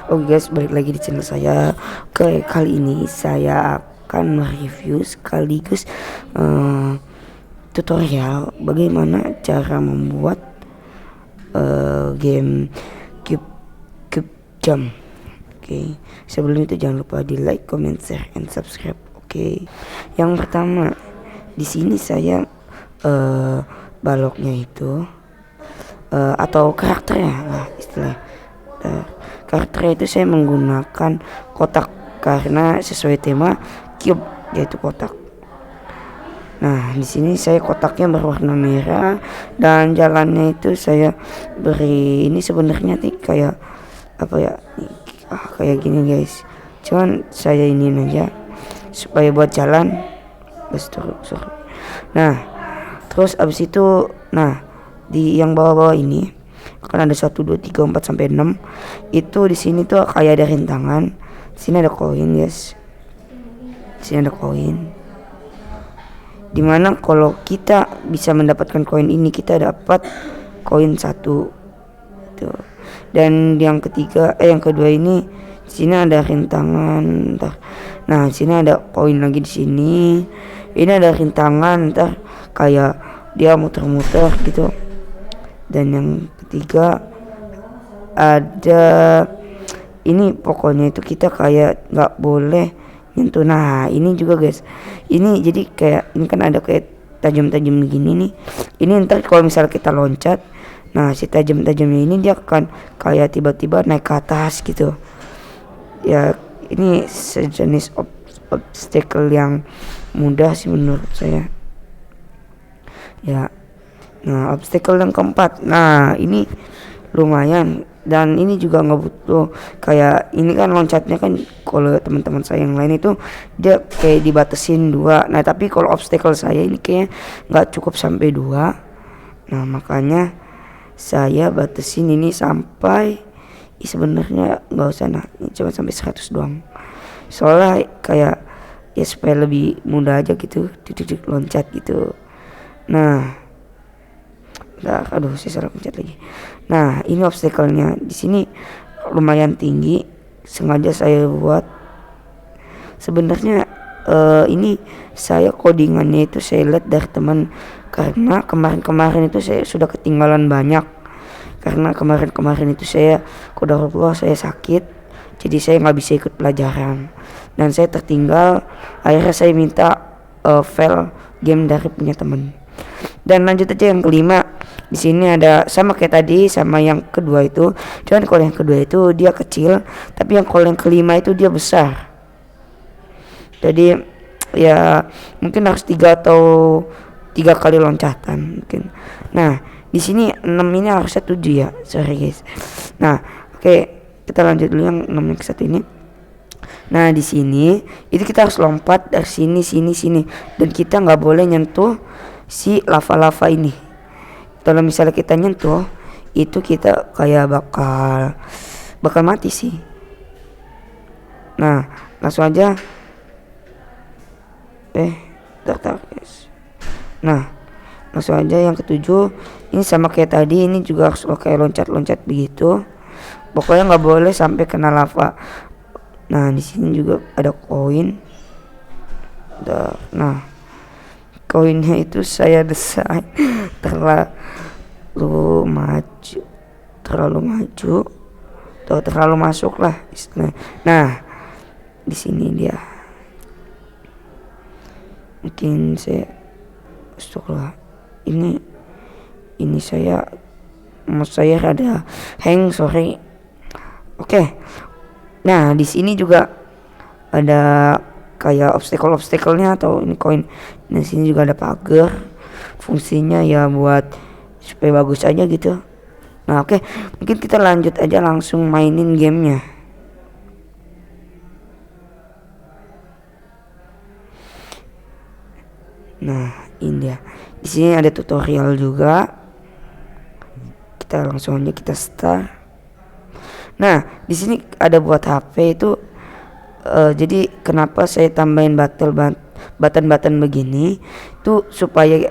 Oke guys, balik lagi di channel saya. Oke, kali ini saya akan mereview sekaligus tutorial bagaimana cara membuat game Cube Cube Jump. Oke, sebelum itu jangan lupa di like, comment, share, and subscribe. Oke, yang pertama di sini saya baloknya itu atau karakternya lah istilahnya. Karakternya itu saya menggunakan kotak karena sesuai tema cube yaitu kotak. Nah, di sini saya kotaknya berwarna merah dan jalannya itu saya beri ini sebenarnya nih kayak apa ya? Kayak gini guys. Cuman saya ini aja supaya buat jalan. Sorry. Nah, terus abis itu di yang bawah-bawah ini kan ada 1 2 3 4 sampai 6. Itu di sini tuh kayak ada rintangan. Di sini ada koin, guys. Di sini ada koin. Dimana kalau kita bisa mendapatkan koin ini kita dapat koin 1. Tuh. Dan yang kedua ini di sini ada rintangan. Nah, di sini ada koin lagi di sini. Ini ada rintangan, kayak dia muter-muter gitu. Dan yang ketiga ada ini, pokoknya itu kita kayak nggak boleh nyentuh. Nah, ini juga guys, ini jadi kayak ini kan ada kayak tajam-tajam begini nih. Ini ntar kalau misal kita loncat, nah si tajam-tajamnya ini dia akan kayak tiba-tiba naik ke atas gitu ya. Ini sejenis obstacle yang mudah sih menurut saya ya. Nah, obstacle yang keempat, nah ini lumayan, dan ini juga nggak butuh kayak ini kan loncatnya kan. Kalau teman-teman saya yang lain itu dia kayak dibatasin 2. Nah, tapi kalau obstacle saya ini kayak nggak cukup sampai 2. Nah, makanya saya batasin ini sampai sebenarnya nggak usah, nah ini cuma sampai 100 doang. Soalnya kayak ya supaya lebih mudah aja gitu titik loncat gitu. Nah, aduh saya salah pencet lagi. Nah, ini obstacle-nya di sini lumayan tinggi, sengaja saya buat. Sebenarnya ini saya codingannya itu saya lihat dari teman, karena kemarin itu saya sudah ketinggalan banyak. Karena kemarin itu saya qadarullah saya sakit, jadi saya nggak bisa ikut pelajaran dan saya tertinggal. Akhirnya saya minta file game dari punya teman. Dan lanjut aja yang kelima. Di sini ada sama kayak tadi sama yang kedua itu, cuman kalau yang kedua itu dia kecil, tapi yang kalau yang kelima itu dia besar. Jadi ya mungkin harus 3 atau 3 kali loncatan mungkin. Nah, di sini 6 ini harusnya 7 ya. Sorry guys. Nah, oke, kita lanjut dulu yang 6 yang ke 1 ini. Nah, di sini itu kita harus lompat dari sini dan kita nggak boleh nyentuh si lava ini. Kalau misalnya kita nyentuh itu kita kayak bakal mati sih. Nah, langsung aja guys. Nah, langsung aja yang ketujuh. Ini sama kayak tadi, ini juga harus kayak loncat begitu. Pokoknya nggak boleh sampai kena lava. Nah, di sini juga ada koin. Nah, koinnya itu saya desain terlalu maju atau terlalu masuk lah istilahnya. Nah, di sini dia mungkin saya ini saya ada hang, sorry. Oke. Nah, di sini juga ada kayak obstacle-nya atau ini koin. Di sini juga ada pagar. Fungsinya ya buat supaya bagus aja gitu. Nah, oke. Mungkin kita lanjut aja langsung mainin gamenya. Nah, ini dia. Di sini ada tutorial juga. Kita langsung aja kita start. Nah, di sini ada buat HP itu. Jadi kenapa saya tambahin button begini itu supaya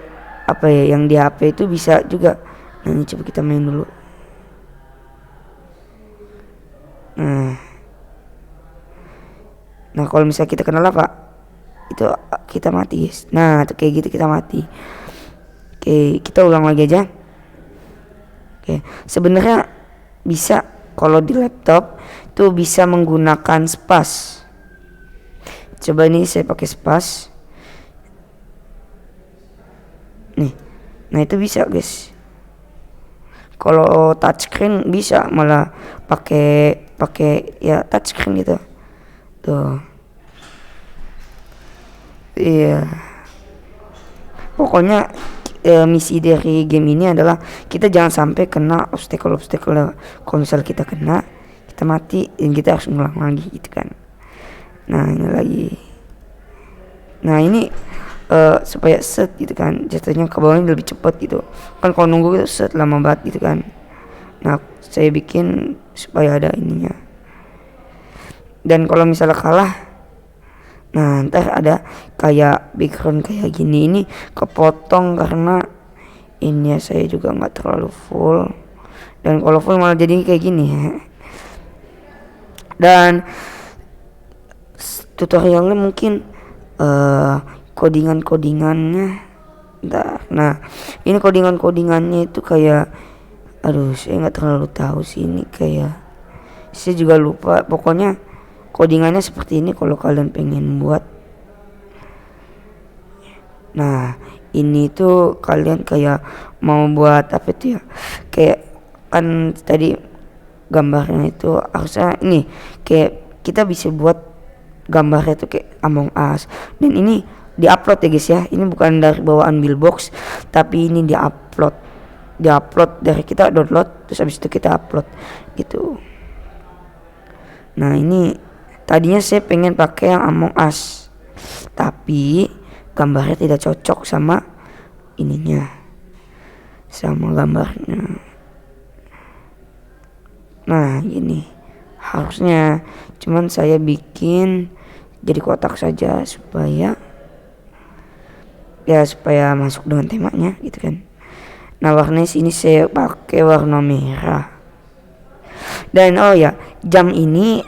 apa ya, yang di HP itu bisa juga. Nah, ini coba kita main dulu. Nah, Nah kalau misalnya kita kena lava itu kita mati guys. Nah tuh kayak gitu kita mati. Oke, kita ulang lagi aja. Oke, sebenarnya bisa kalau di laptop tuh bisa menggunakan spas. Coba ini saya pakai spas. Nih, nah itu bisa guys. Kalau touchscreen bisa malah pakai ya touchscreen gitu. Tuh. Iya. Pokoknya misi dari game ini adalah kita jangan sampai kena obstacle. Kalau misal kita kena, kita mati dan kita harus ngulang lagi gitu kan. Nah ini lagi. Nah ini supaya set gitu kan, jatuhnya ke bawahnya lebih cepat gitu kan. Kalau nunggu itu set lama banget gitu kan. Nah saya bikin supaya ada ininya. Dan kalau misalnya kalah, nah ntar ada kayak background kayak gini, ini kepotong karena ini ya saya juga nggak terlalu full, dan kalau full malah jadi kayak gini ya. Dan tutorialnya mungkin codingannya. Nah ini codingannya itu kayak, aduh saya nggak terlalu tahu sih, ini kayak saya juga lupa. Pokoknya codingannya seperti ini kalau kalian pengen buat. Nah ini tuh kalian kayak mau buat apa itu ya, kayak kan tadi gambarnya itu harusnya ini kayak kita bisa buat gambarnya tuh kayak Among Us. Dan ini diupload ya guys ya, ini bukan dari bawaan Buildbox tapi ini diupload dari kita download terus habis itu kita upload gitu. Nah ini tadinya saya pengen pakai yang Among Us tapi gambarnya tidak cocok sama ininya, sama gambarnya. Nah ini harusnya, cuman saya bikin jadi kotak saja supaya masuk dengan temanya gitu kan. Nah warnanya sini saya pakai warna merah. Dan oh ya, jam ini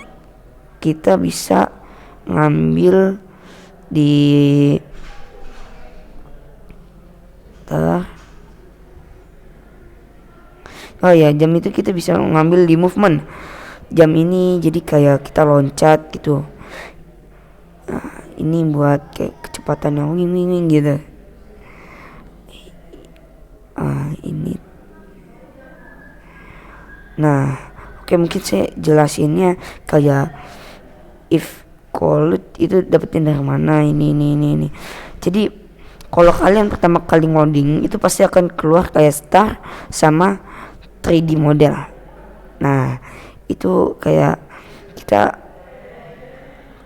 kita bisa ngambil di jam itu kita bisa ngambil di movement jam ini, jadi kayak kita loncat gitu. Nah, ini buat kayak kecepatan yang wing gitu. Ini. Nah, oke, mungkin saya jelasinnya kayak if call itu dapetin dari mana ini. Jadi kalau kalian pertama kali ngoding itu pasti akan keluar kayak star sama 3D model. Nah itu kayak kita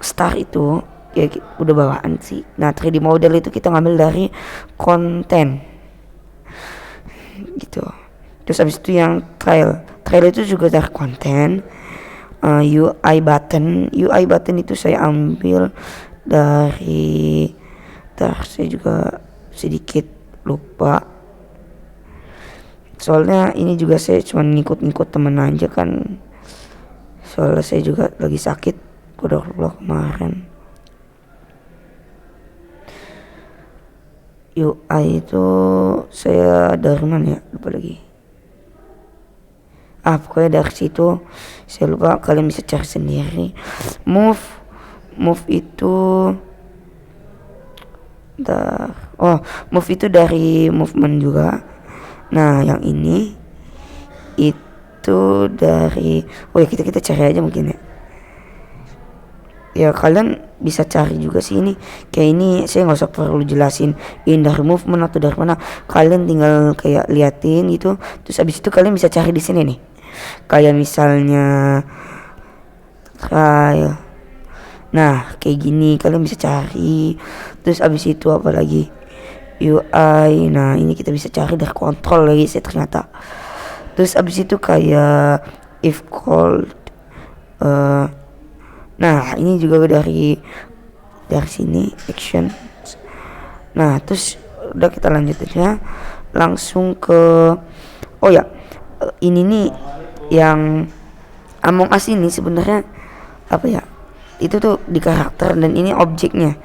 star itu ya udah bawaan sih. Nah 3D model itu kita ngambil dari konten gitu. Terus abis itu yang trail itu juga dari konten. UI button itu saya ambil dari saya juga sedikit lupa, soalnya ini juga saya cuma ngikut temen aja kan, soalnya saya juga lagi sakit kemarin. UI itu saya dari mana ya, lupa lagi. Pokoknya dari situ saya lupa, kalian bisa cari sendiri. Move itu move itu dari movement juga. Nah yang ini itu dari kita cari aja mungkin ya kalian bisa cari juga sih. Ini kayak ini saya nggak usah perlu jelasin ini dari movement atau dari mana, kalian tinggal kayak liatin gitu, terus abis itu kalian bisa cari di sini nih, kayak misalnya trial. Nah kayak gini kalian bisa cari. Terus abis itu apa lagi, UI. Nah ini kita bisa cari dari kontrol lagi sih ternyata. Terus abis itu kayak if called. Nah ini juga dari sini action. Nah terus udah kita lanjut aja langsung ke ini nih yang Among Us ini sebenarnya apa ya, itu tuh di karakter, dan ini objeknya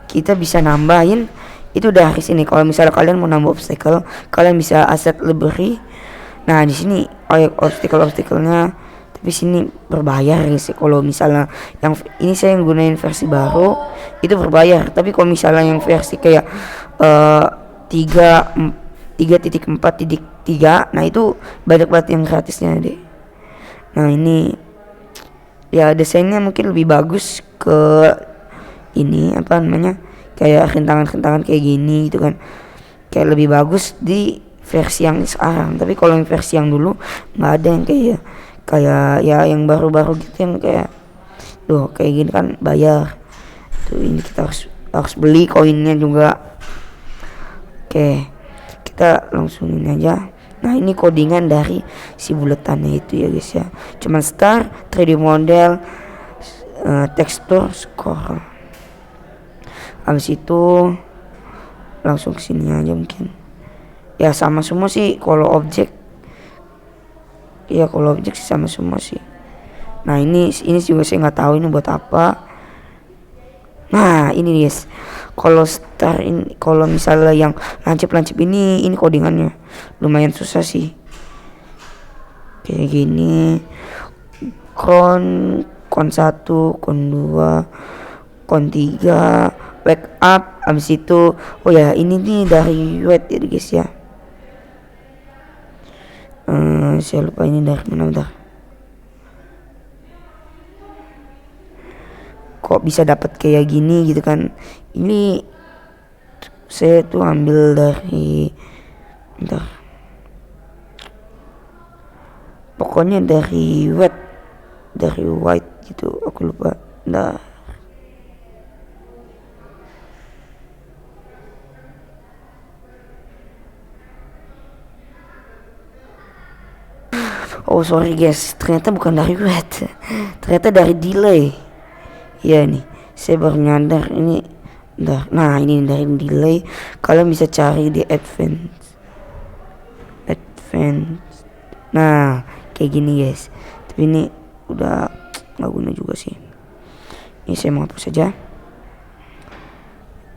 kita bisa nambahin itu dari sini. Kalau misalnya kalian mau nambah obstacle, kalian bisa aset library. Nah di sini obstacle-nya, tapi sini berbayar sih. Kalau misalnya yang ini saya gunain versi baru itu berbayar, tapi kalau misalnya yang versi kayak 3.4.3, nah itu banyak banget yang gratisnya deh. Nah ini ya desainnya mungkin lebih bagus ke ini apa namanya, kayak rintangan-rintangan kayak gini gitu kan, kayak lebih bagus di versi yang sekarang. Tapi kalau yang versi yang dulu nggak ada yang kayak ya yang baru-baru gitu, yang kayak tuh kayak gini kan bayar tuh. Ini kita harus beli koinnya juga. Oke, kita langsung ini aja. Nah ini codingan dari si buletannya itu ya guys ya, cuman star, 3D model, tekstur, score. Habis itu langsung sini aja mungkin ya, sama semua sih kalau objek ya, kalau objek sih sama semua sih. Nah ini juga saya nggak tahu ini buat apa. Nah ini guys, kalau star ini, kalau misalnya yang lancip ini codingannya lumayan susah sih, kayak gini. Kon 1, kon 2, kon 3, wake up. Habis itu oh ya ini nih dari wait ya guys ya, saya lupa ini dari mana. Bentar, kok bisa dapat kayak gini gitu kan. Ini saya tuh ambil dari, bentar, pokoknya dari white gitu, aku lupa. Nah oh sorry guys, ternyata bukan dari white, ternyata dari delay. Ya nih, saya baru nyadar ini. Nah ini dari delay. Kalian bisa cari di advance. Nah kayak gini guys, tapi ini udah nggak guna juga sih. Ini saya mau hapus saja.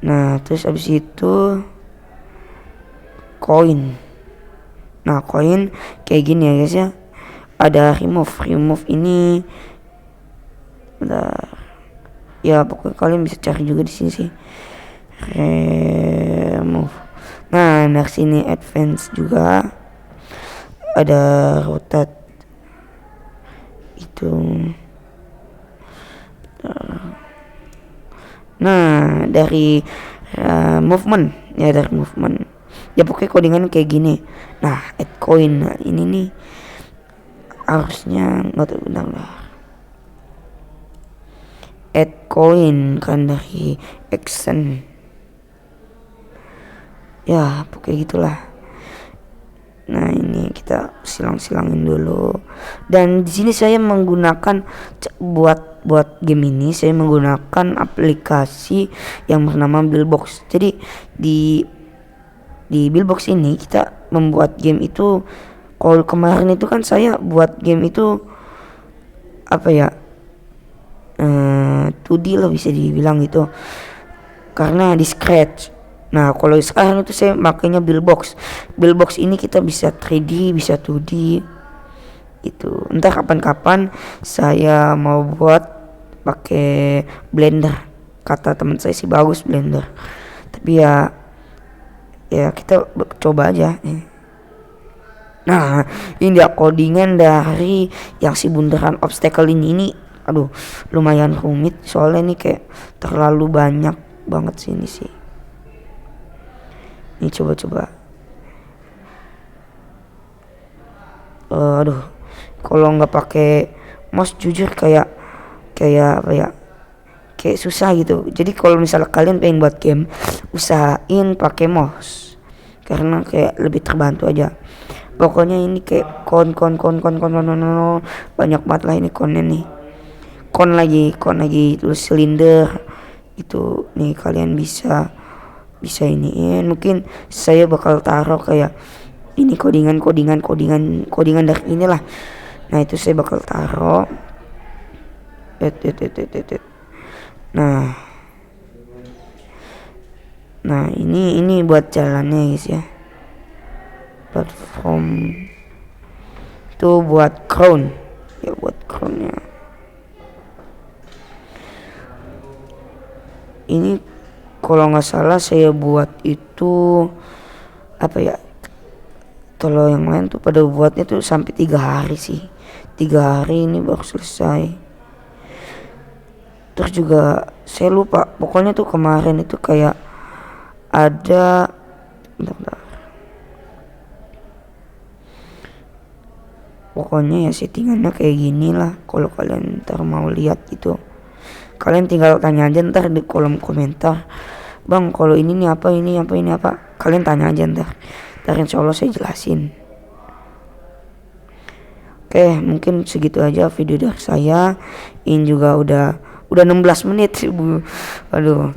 Nah terus abis itu koin. Nah koin kayak gini ya guys ya, ada remove ini. Bentar. Ya pokoknya kalian bisa cari juga di sini sih, remove. Nah dari sini advance juga ada rotate itu. Nah dari movement ya, dari movement ya pokoknya codingan kayak gini. Nah add coin, nah ini nih harusnya nggak tahu, bentar lah. Add coin kan dari action ya pokoknya gitulah. Nah ini kita silang-silangin dulu, dan di sini saya menggunakan buat game ini saya menggunakan aplikasi yang bernama Buildbox. Jadi di Buildbox ini kita membuat game itu. Kalau kemarin itu kan saya buat game itu apa ya, 2D lah bisa dibilang gitu, karena di scratch. Nah kalau sekarang itu saya makanya Buildbox. Ini kita bisa 3D bisa 2D itu. Entah kapan-kapan saya mau buat pakai Blender. Kata teman saya sih bagus Blender, tapi ya kita coba aja. Nah ini dia codingan dari yang si bundaran obstacle ini. Aduh lumayan rumit soalnya ini kayak terlalu banyak banget sini sih. Ini coba aduh kalau nggak pakai mouse jujur kayak apa ya, kayak susah gitu. Jadi kalau misalnya kalian pengen buat game, usahain pakai mouse karena kayak lebih terbantu aja. Pokoknya ini kayak kon banyak banget lah ini konnya nih. Kon lagi terus silinder itu nih, kalian bisa iniin. Mungkin saya bakal taruh kayak ini codingan dari inilah. Nah itu saya bakal taruh. Nah, ini buat jalannya guys ya. Platform itu buat crown ya, buat crownnya. Ini kalau nggak salah saya buat itu apa ya, kalau yang lain tuh pada buatnya tuh sampai 3 hari sih, 3 hari ini baru selesai. Terus juga saya lupa, pokoknya tuh kemarin itu kayak ada bentar. Pokoknya ya settingannya kayak gini lah. Kalau kalian ntar mau lihat gitu, kalian tinggal tanya aja ntar di kolom komentar, bang kalau ini nih apa, ini apa, kalian tanya aja ntar insya Allah saya jelasin. Oke, mungkin segitu aja video dari saya. Ini juga udah 16 menit sih bu, aduh.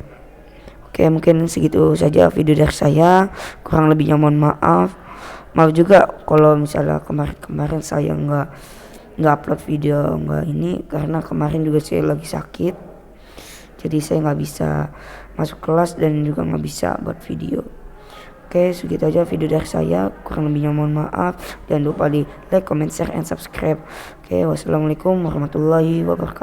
Oke, mungkin segitu saja video dari saya, kurang lebihnya mohon maaf juga kalau misalnya kemarin saya nggak upload video, nggak ini, karena kemarin juga saya lagi sakit, jadi saya nggak bisa masuk kelas dan juga nggak bisa buat video. Oke, segitu aja video dari saya, kurang lebihnya mohon maaf. Jangan lupa di like, comment, share, and subscribe. Oke, wassalamualaikum warahmatullahi wabarakatuh.